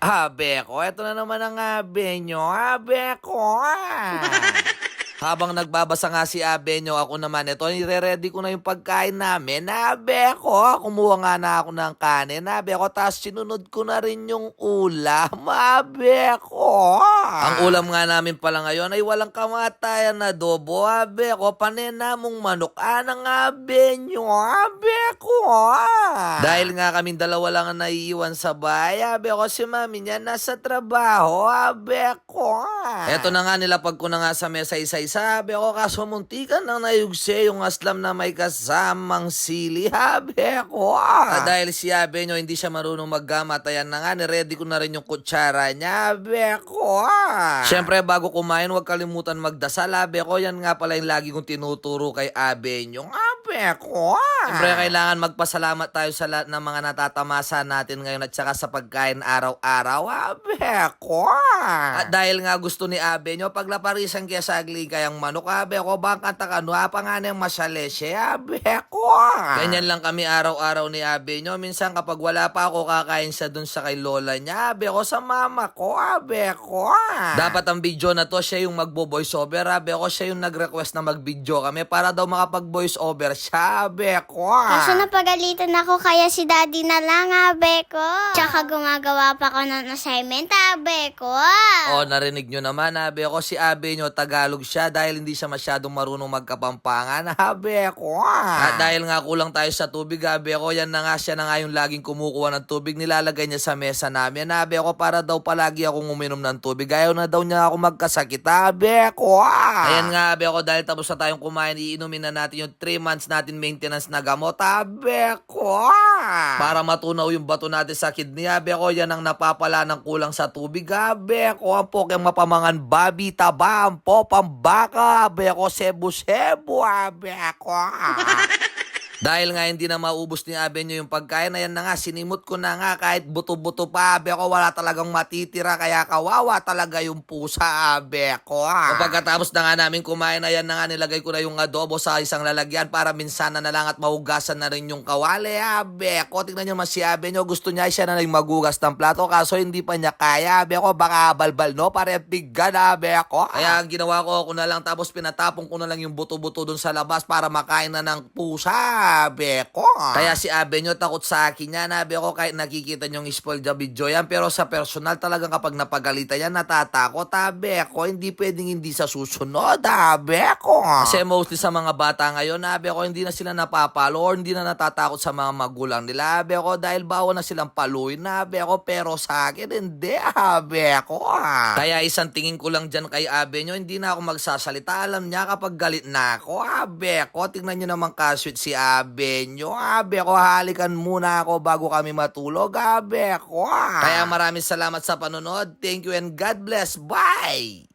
Abe ko, eto na naman ang abe nyo. Abe ko. Habang nagbabasa nga si Abe nyo, ako naman ito, nire-ready ko na yung pagkain namin. Abe ko, kumuha nga na ako ng kanin. Abe ko, tapos sinunod ko na rin yung ulam. Abe ko. Ang ulam nga namin pala ngayon ay walang kamatayan na adobo. Abe ko, panin namong manok. Anang abe nyo. Abe ko. Dahil nga kaming dalawa lang ang naiiwan sa bahay. Abe ko, si mami niya nasa trabaho. Abe ko. Eto na nga, nilapag ko na nga sa mesa isa-isa. Sabi ko, kaso muntikan nang nayugse yung aslam na may kasamang sili. Habi ko. Dahil si Abe nyo hindi siya marunong maggamat, ayan na nga, niready ko na rin yung kutsara niya. Habi ko. Siyempre, bago kumain, huwag kalimutan magdasal. Habi ko, yan nga pala yung lagi kong tinuturo kay Abe nyo. Habi ko. Siyempre, kailangan magpasalamat tayo sa lahat ng mga natatamasa natin ngayon at saka sa pagkain araw-araw. Habi ko. At dahil nga gusto ni Abe nyo, paglaparisan kaya sa agli kayang manok, abe ko, bangka takano, pa nga niyang masyalesye, abe ko. Ganyan lang kami araw-araw ni Abe nyo. Minsan kapag wala pa ako, kakain siya dun sa kay lola niya, abe ko, sa mama ko, abe ko. Dapat ang video na to, siya yung magbo-voice over, abe ko, siya yung nag-request na mag-video kami para daw makapag-voice over siya, abe ko. Kaso napagalitan ako, kaya si daddy na lang, abe ko. Tsaka gumagawa pa ko ng assignment, abe ko. O, narinig nyo naman, abe ko, si Abe nyo, Tagalog siya dahil hindi siya masyadong marunong magkapampangan, abe ko. At dahil nga kulang tayo sa tubig, abe ko, yan na nga siya na nga yung laging kumukuha ng tubig, nilalagay niya sa mesa namin, abe ko, para daw palagi akong uminom ng tubig. Ayaw na daw niya ako magkasakit, abe ko. Ayan nga, abe ko, dahil tapos na tayong kumain, iinumin na natin yung 3 months natin maintenance na gamot, abe ko. Para matunaw yung bato natin sa kidney, abe ko, yan ang napapala ng kulang sa tubig, abe ko. Ang pokeng mapamangan babi, taba, ang pambaka, abe ko, sebu-sebu, abe ko. Dahil nga hindi na maubos ni Abe nyo yung pagkain, ayan na nga, sinimot ko na nga kahit buto-buto pa, abe ko, wala talagang matitira, kaya kawawa talaga yung pusa, abe ko. Pagkatapos na nga namin kumain, ayan na nga, nilagay ko na yung adobo sa isang lalagyan para minsan na lang at mahugasan na rin yung kawali, abe ko. Tingnan nyo mas si Abe nyo, gusto niya siya na lang magugas ng plato, kaso hindi pa niya kaya, abe ko, baka balbal, no? Para biggan, abe ko. Kaya ang ginawa ko, ako na lang, tapos pinatapong ko na lang yung buto-buto dun sa labas para makain na ng pusa, abe ko. Kaya si Abe nyo takot sa akin yan, abe ko, kahit nakikita nyo yung spoil the video yan, pero sa personal talagang kapag napagalitan yan, natatakot, abe ko. Hindi pwedeng hindi sa susunod, abe ko. Kasi mostly sa mga bata ngayon, abe ko, hindi na sila napapalo or hindi na natatakot sa mga magulang nila, abe ko, dahil bawal na silang paluin, abe ko, pero sa akin hindi, abe ko. Kaya isang tingin ko lang dyan kay Abe nyo, hindi na ako magsasalita. Alam niya kapag galit na ako, abe ko, tingnan nyo naman ka-sweet si Abe nyo, abe ko, halikan muna ako bago kami matulog, abe ko. Kaya maraming salamat sa panonood. Thank you and God bless. Bye!